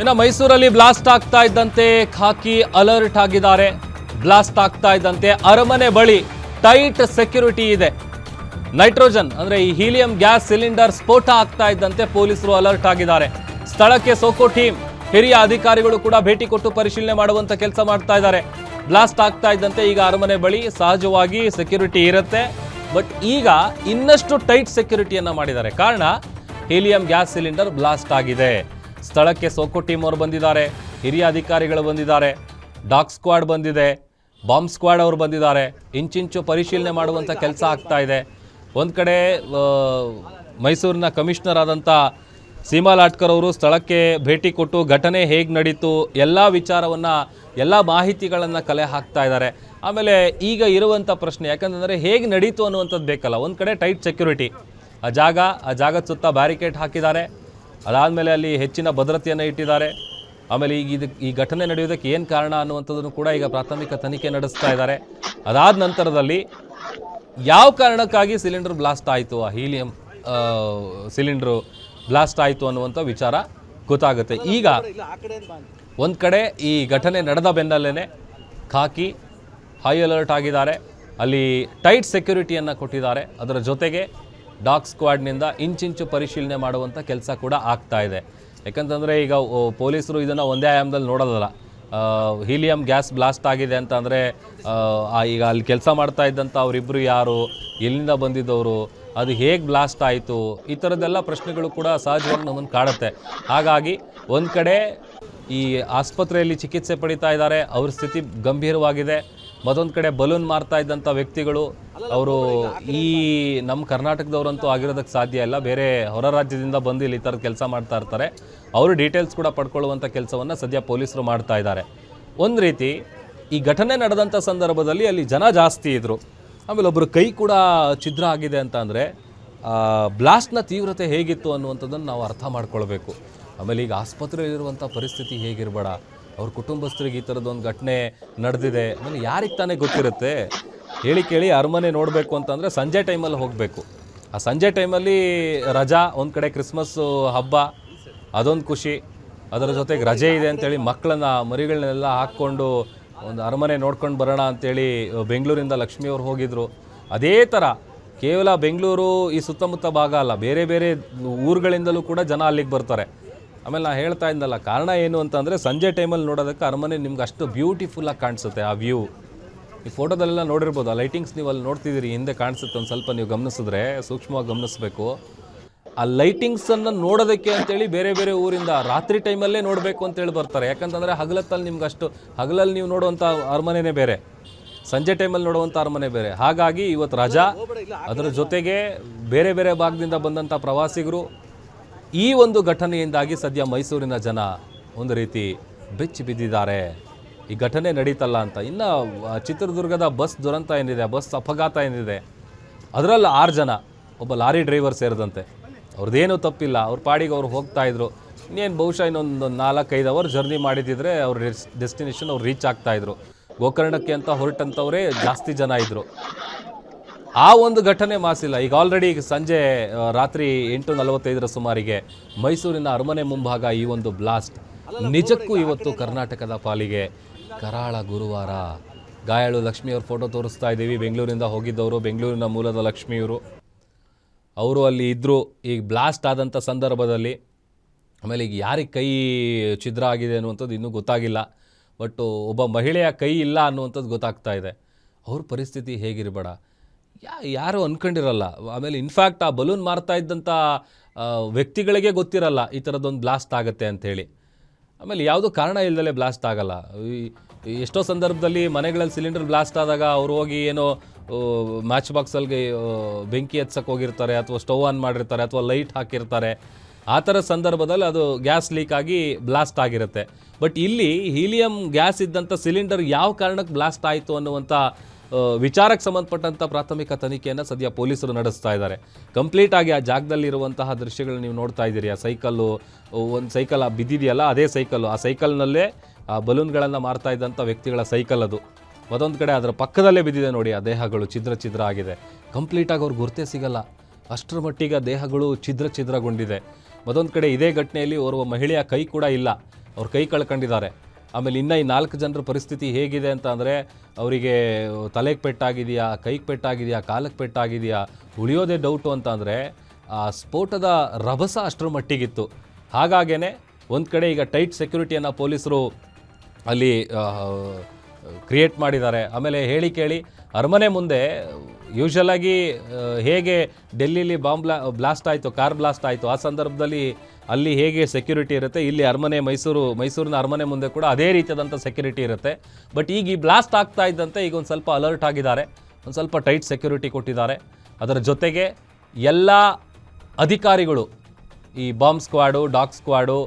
ಇನ್ನು ಮೈಸೂರಲ್ಲಿ ಬ್ಲಾಸ್ಟ್ ಆಗ್ತಾ ಇದ್ದಂತೆ ಖಾಕಿ ಅಲರ್ಟ್ ಆಗಿದ್ದಾರೆ. ಬ್ಲಾಸ್ಟ್ ಆಗ್ತಾ ಇದ್ದಂತೆ ಅರಮನೆ ಬಳಿ ಟೈಟ್ ಸೆಕ್ಯೂರಿಟಿ ಇದೆ. ನೈಟ್ರೋಜನ್ ಅಂದ್ರೆ ಈ ಹೀಲಿಯಂ ಗ್ಯಾಸ್ ಸಿಲಿಂಡರ್ ಸ್ಫೋಟ ಆಗ್ತಾ ಇದ್ದಂತೆ ಪೊಲೀಸರು ಅಲರ್ಟ್ ಆಗಿದ್ದಾರೆ. ಸ್ಥಳಕ್ಕೆ ಸೋಕೋ ಟೀಮ್ ಹಿರಿಯ ಅಧಿಕಾರಿಗಳು ಕೂಡ ಭೇಟಿ ಕೊಟ್ಟು ಪರಿಶೀಲನೆ ಮಾಡುವಂತ ಕೆಲಸ ಮಾಡ್ತಾ ಇದ್ದಾರೆ. ಬ್ಲಾಸ್ಟ್ ಆಗ್ತಾ ಇದ್ದಂತೆ ಈಗ ಅರಮನೆ ಬಳಿ ಸಹಜವಾಗಿ ಸೆಕ್ಯೂರಿಟಿ ಇರುತ್ತೆ, ಬಟ್ ಈಗ ಇನ್ನಷ್ಟು ಟೈಟ್ ಸೆಕ್ಯೂರಿಟಿಯನ್ನ ಮಾಡಿದ್ದಾರೆ. ಕಾರಣ ಹೀಲಿಯಂ ಗ್ಯಾಸ್ ಸಿಲಿಂಡರ್ ಬ್ಲಾಸ್ಟ್ ಆಗಿದೆ. ಸ್ಥಳಕ್ಕೆ ಸೋಕೋ ಟೀಮ್ ಅವರು ಬಂದಿದ್ದಾರೆ, ಹಿರಿಯ ಅಧಿಕಾರಿಗಳು ಬಂದಿದ್ದಾರೆ, ಡಾಗ್ ಸ್ಕ್ವಾಡ್ ಬಂದಿದೆ, ಬಾಂಬ್ ಸ್ಕ್ವಾಡ್ ಅವರು ಬಂದಿದ್ದಾರೆ. ಇಂಚಿಂಚು ಪರಿಶೀಲನೆ ಮಾಡುವಂಥ ಕೆಲಸ ಆಗ್ತಾ ಇದೆ. ಒಂದು ಕಡೆ ಮೈಸೂರಿನ ಕಮಿಷನರ್ ಆದಂಥ ಸೀಮಾ ಲಾಟ್ಕರ್ ಅವರು ಸ್ಥಳಕ್ಕೆ ಭೇಟಿ ಕೊಟ್ಟು ಘಟನೆ ಹೇಗೆ ನಡೀತು ಎಲ್ಲ ವಿಚಾರವನ್ನು ಎಲ್ಲ ಮಾಹಿತಿಗಳನ್ನು ಕಲೆ ಹಾಕ್ತಾ ಇದ್ದಾರೆ. ಆಮೇಲೆ ಈಗ ಇರುವಂಥ ಪ್ರಶ್ನೆ ಯಾಕಂತಂದರೆ ಹೇಗೆ ನಡೀತು ಅನ್ನುವಂಥದ್ದು ಬೇಕಲ್ಲ. ಒಂದು ಕಡೆ ಟೈಟ್ ಸೆಕ್ಯೂರಿಟಿ, ಆ ಜಾಗದ ಸುತ್ತ ಬ್ಯಾರಿಕೇಡ್ ಹಾಕಿದ್ದಾರೆ. ಅದಾದಮೇಲೆ ಅಲ್ಲಿ ಹೆಚ್ಚಿನ ಭದ್ರತೆಯನ್ನು ಇಟ್ಟಿದ್ದಾರೆ. ಆಮೇಲೆ ಈ ಘಟನೆ ನಡೆಯೋದಕ್ಕೆ ಏನು ಕಾರಣ ಅನ್ನುವಂಥದ್ದನ್ನು ಕೂಡ ಈಗ ಪ್ರಾಥಮಿಕ ತನಿಖೆ ನಡೆಸ್ತಾ ಇದ್ದಾರೆ. ಅದಾದ ನಂತರದಲ್ಲಿ ಯಾವ ಕಾರಣಕ್ಕಾಗಿ ಸಿಲಿಂಡರ್ ಬ್ಲಾಸ್ಟ್ ಆಯಿತು, ಆ ಹೀಲಿಯಂ ಸಿಲಿಂಡ್ರು ಬ್ಲಾಸ್ಟ್ ಆಯಿತು ಅನ್ನುವಂಥ ವಿಚಾರ ಗೊತ್ತಾಗುತ್ತೆ. ಈಗ ಒಂದು ಕಡೆ ಈ ಘಟನೆ ನಡೆದ ಬೆನ್ನಲ್ಲೇ ಖಾಕಿ ಹೈ ಅಲರ್ಟ್ ಆಗಿದ್ದಾರೆ, ಅಲ್ಲಿ ಟೈಟ್ ಸೆಕ್ಯೂರಿಟಿಯನ್ನು ಕೊಟ್ಟಿದ್ದಾರೆ. ಅದರ ಜೊತೆಗೆ ಡಾಗ್ ಸ್ಕ್ವಾಡ್ನಿಂದ ಇಂಚಿಂಚು ಪರಿಶೀಲನೆ ಮಾಡುವಂಥ ಕೆಲಸ ಕೂಡ ಆಗ್ತಾ ಇದೆ. ಯಾಕಂತಂದರೆ ಈಗ ಪೊಲೀಸರು ಇದನ್ನು ಒಂದೇ ಆಯಾಮದಲ್ಲಿ ನೋಡೋದಲ್ಲ. ಹೀಲಿಯಂ ಗ್ಯಾಸ್ ಬ್ಲಾಸ್ಟ್ ಆಗಿದೆ ಅಂತ ಅಂದರೆ ಈಗ ಅಲ್ಲಿ ಕೆಲಸ ಮಾಡ್ತಾ ಇದ್ದಂಥ ಅವರಿಬ್ಬರು ಯಾರು, ಎಲ್ಲಿಂದ ಬಂದಿದ್ದವರು, ಅದು ಹೇಗೆ ಬ್ಲಾಸ್ಟ್ ಆಯಿತು, ಈ ಥರದ್ದೆಲ್ಲ ಪ್ರಶ್ನೆಗಳು ಕೂಡ ಸಹಜವಾಗಿ ನಮ್ಮನ್ನು ಕಾಡುತ್ತೆ. ಹಾಗಾಗಿ ಒಂದು ಕಡೆ ಈ ಆಸ್ಪತ್ರೆಯಲ್ಲಿ ಚಿಕಿತ್ಸೆ ಪಡಿತಾ ಇದ್ದಾರೆ, ಅವ್ರ ಸ್ಥಿತಿ ಗಂಭೀರವಾಗಿದೆ. ಮತ್ತೊಂದು ಕಡೆ ಬಲೂನ್ ಮಾರ್ತಾ ಇದ್ದಂಥ ವ್ಯಕ್ತಿಗಳು ಅವರು ಈ ನಮ್ಮ ಕರ್ನಾಟಕದವರಂತೂ ಆಗಿರೋದಕ್ಕೆ ಸಾಧ್ಯ ಇಲ್ಲ, ಬೇರೆ ಹೊರ ರಾಜ್ಯದಿಂದ ಬಂದು ಇಲ್ಲಿ ಈ ಥರದ ಕೆಲಸ ಮಾಡ್ತಾ ಇರ್ತಾರೆ. ಅವರು ಡೀಟೇಲ್ಸ್ ಕೂಡ ಪಡ್ಕೊಳ್ಳುವಂಥ ಕೆಲಸವನ್ನು ಸದ್ಯ ಪೊಲೀಸರು ಮಾಡ್ತಾ ಇದ್ದಾರೆ. ಒಂದು ರೀತಿ ಈ ಘಟನೆ ನಡೆದಂಥ ಸಂದರ್ಭದಲ್ಲಿ ಅಲ್ಲಿ ಜನ ಜಾಸ್ತಿ ಇದ್ದರು. ಆಮೇಲೆ ಒಬ್ಬರು ಕೈ ಕೂಡ ಛಿದ್ರ ಆಗಿದೆ ಅಂತ ಅಂದರೆ ಬ್ಲಾಸ್ಟ್ನ ತೀವ್ರತೆ ಹೇಗಿತ್ತು ಅನ್ನುವಂಥದ್ದನ್ನು ನಾವು ಅರ್ಥ ಮಾಡ್ಕೊಳ್ಬೇಕು. ಆಮೇಲೆ ಈಗ ಆಸ್ಪತ್ರೆಯಲ್ಲಿರುವಂಥ ಪರಿಸ್ಥಿತಿ ಹೇಗಿರಬೇಡ, ಅವ್ರ ಕುಟುಂಬಸ್ಥರಿಗೆ ಈ ಥರದ್ದೊಂದು ಘಟನೆ ನಡೆದಿದೆ. ಆಮೇಲೆ ಯಾರಿಗೆ ತಾನೇ ಗೊತ್ತಿರುತ್ತೆ. ಹೇಳಿ ಕೇಳಿ ಅರಮನೆ ನೋಡಬೇಕು ಅಂತಂದರೆ ಸಂಜೆ ಟೈಮಲ್ಲಿ ಹೋಗಬೇಕು. ಆ ಸಂಜೆ ಟೈಮಲ್ಲಿ ರಜಾ, ಒಂದು ಕಡೆ ಕ್ರಿಸ್ಮಸ್ಸು ಹಬ್ಬ, ಅದೊಂದು ಖುಷಿ. ಅದರ ಜೊತೆಗೆ ರಜೆ ಇದೆ ಅಂತೇಳಿ ಮರಿಗಳನ್ನೆಲ್ಲ ಹಾಕ್ಕೊಂಡು ಒಂದು ಅರಮನೆ ನೋಡ್ಕೊಂಡು ಬರೋಣ ಅಂತೇಳಿ ಬೆಂಗಳೂರಿಂದ ಲಕ್ಷ್ಮಿಯವ್ರು ಹೋಗಿದ್ರು. ಅದೇ ಥರ ಕೇವಲ ಬೆಂಗಳೂರು ಈ ಸುತ್ತಮುತ್ತ ಭಾಗ ಅಲ್ಲ, ಬೇರೆ ಬೇರೆ ಊರುಗಳಿಂದಲೂ ಕೂಡ ಜನ ಅಲ್ಲಿಗೆ ಬರ್ತಾರೆ. ಆಮೇಲೆ ನಾನು ಹೇಳ್ತಾ ಇದ್ದಲ್ಲ, ಕಾರಣ ಏನು ಅಂತಂದರೆ ಸಂಜೆ ಟೈಮಲ್ಲಿ ನೋಡೋದಕ್ಕೆ ಅರಮನೆ ನಿಮ್ಗೆ ಅಷ್ಟು ಬ್ಯೂಟಿಫುಲ್ಲಾಗಿ ಕಾಣಿಸುತ್ತೆ. ಆ ವ್ಯೂ ಈ ಫೋಟೋದಲ್ಲೆಲ್ಲ ನೋಡಿರ್ಬೋದು. ಆ ಲೈಟಿಂಗ್ಸ್ ನೀವು ಅಲ್ಲಿ ನೋಡ್ತಿದ್ದೀರಿ, ಹಿಂದೆ ಕಾಣಿಸುತ್ತೆ. ಒಂದು ಸ್ವಲ್ಪ ನೀವು ಗಮನಿಸಿದ್ರೆ, ಸೂಕ್ಷ್ಮವಾಗಿ ಗಮನಿಸಬೇಕು. ಆ ಲೈಟಿಂಗ್ಸನ್ನು ನೋಡೋದಕ್ಕೆ ಅಂತೇಳಿ ಬೇರೆ ಬೇರೆ ಊರಿಂದ ರಾತ್ರಿ ಟೈಮಲ್ಲೇ ನೋಡಬೇಕು ಅಂತೇಳಿ ಬರ್ತಾರೆ. ಯಾಕಂತಂದರೆ ಹಗಲತ್ತಲ್ಲಿ ನಿಮ್ಗೆ ಅಷ್ಟು ಹಗಲಲ್ಲಿ ನೀವು ನೋಡುವಂಥ ಅರಮನೆನೇ ಬೇರೆ, ಸಂಜೆ ಟೈಮಲ್ಲಿ ನೋಡುವಂಥ ಅರಮನೆ ಬೇರೆ. ಹಾಗಾಗಿ ಇವತ್ತು ರಜಾ, ಅದರ ಜೊತೆಗೆ ಬೇರೆ ಬೇರೆ ಭಾಗದಿಂದ ಬಂದಂಥ ಪ್ರವಾಸಿಗರು, ಈ ಒಂದು ಘಟನೆಯಿಂದಾಗಿ ಸದ್ಯ ಮೈಸೂರಿನ ಜನ ಒಂದು ರೀತಿ ಬೆಚ್ಚಿ ಬಿದ್ದಿದ್ದಾರೆ. ಈ ಘಟನೆ ನಡೀತಲ್ಲ ಅಂತ. ಇನ್ನು ಚಿತ್ರದುರ್ಗದ ಬಸ್ ದುರಂತ ಏನಿದೆ, ಬಸ್ ಅಪಘಾತ ಏನಿದೆ, ಅದರಲ್ಲಿ 6 ಜನ, ಒಬ್ಬ ಲಾರಿ ಡ್ರೈವರ್ ಸೇರಿದಂತೆ, ಅವ್ರದ್ದೇನೂ ತಪ್ಪಿಲ್ಲ. ಅವ್ರ ಪಾಡಿಗೆ ಅವ್ರು ಹೋಗ್ತಾಯಿದ್ರು. ಇನ್ನೇನು ಬಹುಶಃ ಇನ್ನೊಂದು 4-5 ಅವರ್ ಜರ್ನಿ ಮಾಡಿದಿದ್ರೆ ಅವ್ರ ಡೆಸ್ಟಿನೇಷನ್ ಅವ್ರು ರೀಚ್ ಆಗ್ತಾಯಿದ್ರು. ಗೋಕರ್ಣಕ್ಕೆ ಅಂತ ಹೊರಟಂಥವರೇ ಜಾಸ್ತಿ ಜನ ಇದ್ದರು. ಆ ಒಂದು ಘಟನೆ ಮಾಸಿಲ್ಲ. ಈಗ ಆಲ್ರೆಡಿ ಸಂಜೆ ರಾತ್ರಿ 8:45 ಸುಮಾರಿಗೆ ಮೈಸೂರಿನ ಅರಮನೆ ಮುಂಭಾಗ ಈ ಒಂದು ಬ್ಲಾಸ್ಟ್ ನಿಜಕ್ಕೂ ಇವತ್ತು ಕರ್ನಾಟಕದ ಪಾಲಿಗೆ ಕರಾಳ ಗುರುವಾರ. ಗಾಯಾಳು ಲಕ್ಷ್ಮಿಯವ್ರ ಫೋಟೋ ತೋರಿಸ್ತಾ ಇದ್ದೀವಿ. ಬೆಂಗಳೂರಿಂದ ಹೋಗಿದ್ದವರು, ಬೆಂಗಳೂರಿನ ಮೂಲದ ಲಕ್ಷ್ಮಿಯವರು, ಅವರು ಅಲ್ಲಿ ಇದ್ದರು ಈಗ ಬ್ಲಾಸ್ಟ್ ಆದಂಥ ಸಂದರ್ಭದಲ್ಲಿ. ಆಮೇಲೆ ಈಗ ಯಾರಿಗೆ ಕೈ ಛಿದ್ರ ಆಗಿದೆ ಅನ್ನುವಂಥದ್ದು ಇನ್ನೂ ಗೊತ್ತಾಗಿಲ್ಲ. ಬಟ್ ಒಬ್ಬ ಮಹಿಳೆಯ ಕೈ ಇಲ್ಲ ಅನ್ನುವಂಥದ್ದು ಗೊತ್ತಾಗ್ತಾ ಇದೆ. ಅವ್ರ ಪರಿಸ್ಥಿತಿ ಹೇಗಿರಬೇಡ ಯಾರು ಅಂದ್ಕೊಂಡಿರಲ್ಲ. ಆಮೇಲೆ ಇನ್ಫ್ಯಾಕ್ಟ್ ಆ ಬಲೂನ್ ಮಾರ್ತಾ ಇದ್ದಂಥ ವ್ಯಕ್ತಿಗಳಿಗೆ ಗೊತ್ತಿರಲ್ಲ ಈ ಥರದ್ದೊಂದು ಬ್ಲಾಸ್ಟ್ ಆಗುತ್ತೆ ಅಂಥೇಳಿ. ಆಮೇಲೆ ಯಾವುದೋ ಕಾರಣ ಇಲ್ಲದಲೇ ಬ್ಲಾಸ್ಟ್ ಆಗಲ್ಲ. ಎಷ್ಟೋ ಸಂದರ್ಭದಲ್ಲಿ ಮನೆಗಳಲ್ಲಿ ಸಿಲಿಂಡರ್ ಬ್ಲಾಸ್ಟ್ ಆದಾಗ ಅವ್ರು ಹೋಗಿ ಏನೋ ಮ್ಯಾಚ್ ಬಾಕ್ಸಲ್ಗೆ ಬೆಂಕಿ ಹಚ್ಚಕ್ಕೆ ಹೋಗಿರ್ತಾರೆ, ಅಥವಾ ಸ್ಟವ್ ಆನ್ ಮಾಡಿರ್ತಾರೆ, ಅಥವಾ ಲೈಟ್ ಹಾಕಿರ್ತಾರೆ. ಆ ಥರ ಸಂದರ್ಭದಲ್ಲಿ ಅದು ಗ್ಯಾಸ್ ಲೀಕ್ ಆಗಿ ಬ್ಲಾಸ್ಟ್ ಆಗಿರುತ್ತೆ. ಬಟ್ ಇಲ್ಲಿ ಹೀಲಿಯಂ ಗ್ಯಾಸ್ ಇದ್ದಂಥ ಸಿಲಿಂಡರ್ ಯಾವ ಕಾರಣಕ್ಕೆ ಬ್ಲಾಸ್ಟ್ ಆಯಿತು ಅನ್ನುವಂಥ ವಿಚಾರಕ್ಕೆ ಸಂಬಂಧಪಟ್ಟಂಥ ಪ್ರಾಥಮಿಕ ತನಿಖೆಯನ್ನು ಸದ್ಯ ಪೊಲೀಸರು ನಡೆಸ್ತಾ ಇದ್ದಾರೆ. ಕಂಪ್ಲೀಟಾಗಿ ಆ ಜಾಗದಲ್ಲಿರುವಂತಹ ದೃಶ್ಯಗಳು ನೀವು ನೋಡ್ತಾ ಇದ್ದೀರಿ. ಆ ಸೈಕಲ್ಲು, ಒಂದು ಸೈಕಲ್ ಬಿದ್ದಿದೆಯಲ್ಲ ಅದೇ ಸೈಕಲ್ಲು, ಆ ಸೈಕಲ್ನಲ್ಲೇ ಆ ಬಲೂನ್ಗಳನ್ನು ಮಾರ್ತಾ ಇದ್ದಂಥ ವ್ಯಕ್ತಿಗಳ ಸೈಕಲ್ ಅದು. ಮತ್ತೊಂದು ಕಡೆ ಅದರ ಪಕ್ಕದಲ್ಲೇ ಬಿದ್ದಿದೆ ನೋಡಿ, ಆ ದೇಹಗಳು ಛಿದ್ರ ಆಗಿದೆ. ಕಂಪ್ಲೀಟಾಗಿ ಅವ್ರಿಗೆ ಗುರ್ತೇ ಸಿಗಲ್ಲ, ಅಷ್ಟರ ಮಟ್ಟಿಗೆ ದೇಹಗಳು ಛಿದ್ರಗೊಂಡಿದೆ. ಮತ್ತೊಂದು ಕಡೆ ಇದೇ ಘಟನೆಯಲ್ಲಿ ಓರ್ವ ಮಹಿಳೆಯ ಕೈ ಕೂಡ ಇಲ್ಲ. ಅವ್ರು ಕೈ ಕಳ್ಕೊಂಡಿದ್ದಾರೆ. ಆಮೇಲೆ ಇನ್ನೂ ಈ 4 ಜನರ ಪರಿಸ್ಥಿತಿ ಹೇಗಿದೆ ಅಂತ ಅಂದರೆ ಅವರಿಗೆ ತಲೆಗೆ ಪೆಟ್ಟಾಗಿದೆಯಾ, ಕೈಗೆ ಪೆಟ್ಟಾಗಿದೆಯಾ, ಕಾಲಕ್ಕೆ ಪೆಟ್ಟಾಗಿದೆಯಾ, ಉಳಿಯೋದೇ ಡೌಟು ಅಂತ ಅಂದರೆ ಆ ಸ್ಫೋಟದ ರಭಸ ಅಷ್ಟರ ಮಟ್ಟಿಗಿತ್ತು. ಹಾಗಾಗೇ ಒಂದು ಕಡೆ ಈಗ ಟೈಟ್ ಸೆಕ್ಯೂರಿಟಿಯನ್ನು ಪೊಲೀಸರು ಅಲ್ಲಿ ಕ್ರಿಯೇಟ್ ಮಾಡಿದ್ದಾರೆ. ಆಮೇಲೆ ಹೇಳಿ ಕೇಳಿ ಅರಮನೆ ಮುಂದೆ ಯೂಶಲಾಗಿ ಹೇಗೆ ಡೆಲ್ಲಿಲಿ ಬ್ಲಾಸ್ಟ್ ಆಯಿತು, ಕಾರ್ ಬ್ಲಾಸ್ಟ್ ಆಯಿತು, ಆ ಸಂದರ್ಭದಲ್ಲಿ ಅಲ್ಲಿ ಹೇಗೆ ಸೆಕ್ಯೂರಿಟಿ ಇರುತ್ತೆ, ಇಲ್ಲಿ ಮೈಸೂರಿನ ಅರಮನೆ ಮುಂದೆ ಕೂಡ ಅದೇ ರೀತಿಯಾದಂಥ ಸೆಕ್ಯೂರಿಟಿ ಇರುತ್ತೆ. ಬಟ್ ಈಗ ಈ ಬ್ಲಾಸ್ಟ್ ಆಗ್ತಾ ಇದ್ದಂತೆ ಈಗ ಒಂದು ಸ್ವಲ್ಪ ಅಲರ್ಟ್ ಆಗಿದ್ದಾರೆ, ಒಂದು ಸ್ವಲ್ಪ ಟೈಟ್ ಸೆಕ್ಯೂರಿಟಿ ಕೊಟ್ಟಿದ್ದಾರೆ. ಅದರ ಜೊತೆಗೆ ಎಲ್ಲ ಅಧಿಕಾರಿಗಳು, ಈ bomb squad, dog squad,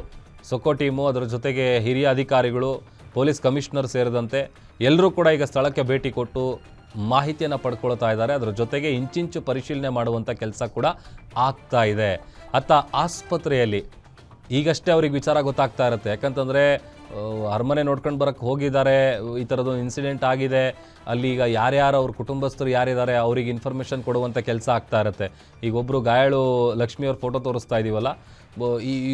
SOCO team, ಅದರ ಜೊತೆಗೆ ಹಿರಿಯ ಅಧಿಕಾರಿಗಳು, ಪೊಲೀಸ್ ಕಮಿಷನರ್ ಸೇರಿದಂತೆ ಎಲ್ಲರೂ ಕೂಡ ಈಗ ಸ್ಥಳಕ್ಕೆ ಭೇಟಿ ಕೊಟ್ಟು ಮಾಹಿತಿಯನ್ನು ಪಡ್ಕೊಳ್ತಾ ಇದ್ದಾರೆ. ಅದರ ಜೊತೆಗೆ ಇಂಚಿಂಚು ಪರಿಶೀಲನೆ ಮಾಡುವಂಥ ಕೆಲಸ ಕೂಡ ಆಗ್ತಾ ಇದೆ. ಅತ್ತ ಆಸ್ಪತ್ರೆಯಲ್ಲಿ ಈಗಷ್ಟೇ ಅವ್ರಿಗೆ ವಿಚಾರ ಗೊತ್ತಾಗ್ತಾ ಇರುತ್ತೆ. ಯಾಕಂತಂದರೆ ಅರಮನೆ ನೋಡ್ಕೊಂಡು ಬರೋಕ್ಕೆ ಹೋಗಿದ್ದಾರೆ, ಈ ಥರದೊಂದು ಇನ್ಸಿಡೆಂಟ್ ಆಗಿದೆ, ಅಲ್ಲಿ ಈಗ ಯಾರ್ಯಾರು ಅವ್ರ ಕುಟುಂಬಸ್ಥರು ಯಾರಿದ್ದಾರೆ ಅವರಿಗೆ ಇನ್ಫಾರ್ಮೇಷನ್ ಕೊಡುವಂಥ ಕೆಲಸ ಆಗ್ತಾ ಇರುತ್ತೆ. ಈಗ ಒಬ್ಬರು ಗಾಯಾಳು ಲಕ್ಷ್ಮಿಯವ್ರ ಫೋಟೋ ತೋರಿಸ್ತಾ ಇದ್ದೀವಲ್ಲ,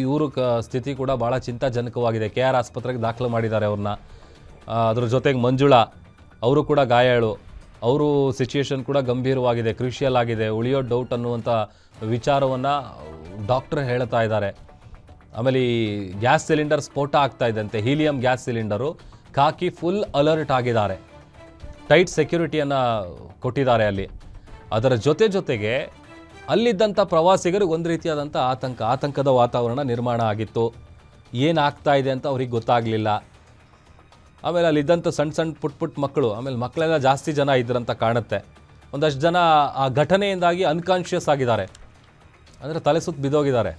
ಇವರು ಸ್ಥಿತಿ ಕೂಡ ಭಾಳ ಚಿಂತಾಜನಕವಾಗಿದೆ. KR ಆಸ್ಪತ್ರೆಗೆ ದಾಖಲು ಮಾಡಿದ್ದಾರೆ ಅವ್ರನ್ನ. ಅದ್ರ ಜೊತೆಗೆ ಮಂಜುಳಾ ಅವರು ಕೂಡ ಗಾಯಾಳು, ಅವರು ಸಿಚುಯೇಷನ್ ಕೂಡ ಗಂಭೀರವಾಗಿದೆ, ಕ್ರೂಷಿಯಲ್ ಆಗಿದೆ, ಉಳಿಯೋ ಡೌಟ್ ಅನ್ನುವಂಥ ವಿಚಾರವನ್ನು ಡಾಕ್ಟರ್ ಹೇಳ್ತಾ ಇದ್ದಾರೆ. ಆಮೇಲೆ ಈ ಗ್ಯಾಸ್ ಸಿಲಿಂಡರ್ ಸ್ಫೋಟ ಆಗ್ತಾ ಇದ್ದಂತೆ, ಹೀಲಿಯಂ ಗ್ಯಾಸ್ ಸಿಲಿಂಡರು, ಖಾಕಿ ಫುಲ್ ಅಲರ್ಟ್ ಆಗಿದ್ದಾರೆ, ಟೈಟ್ ಸೆಕ್ಯೂರಿಟಿಯನ್ನು ಕೊಟ್ಟಿದ್ದಾರೆ ಅಲ್ಲಿ. ಅದರ ಜೊತೆಗೆ ಅಲ್ಲಿದ್ದಂಥ ಪ್ರವಾಸಿಗರಿಗೆ ಒಂದು ರೀತಿಯಾದಂಥ ಆತಂಕದ ವಾತಾವರಣ ನಿರ್ಮಾಣ ಆಗಿತ್ತು. ಏನಾಗ್ತಾ ಇದೆ ಅಂತ ಅವ್ರಿಗೆ ಗೊತ್ತಾಗಲಿಲ್ಲ. ಆಮೇಲೆ ಅಲ್ಲಿದ್ದಂಥ ಸಣ್ಣ ಪುಟ್ಟ ಮಕ್ಕಳು, ಆಮೇಲೆ ಮಕ್ಕಳೆಲ್ಲ ಜಾಸ್ತಿ ಜನ ಇದ್ರಂತ ಕಾಣುತ್ತೆ. ಒಂದಷ್ಟು ಜನ ಆ ಘಟನೆಯಿಂದಾಗಿ ಅನ್ಕಾನ್ಷಿಯಸ್ ಆಗಿದ್ದಾರೆ, ಅಂದರೆ ತಲೆ ಸುತ್ತ ಬಿದ್ದೋಗಿದ್ದಾರೆ.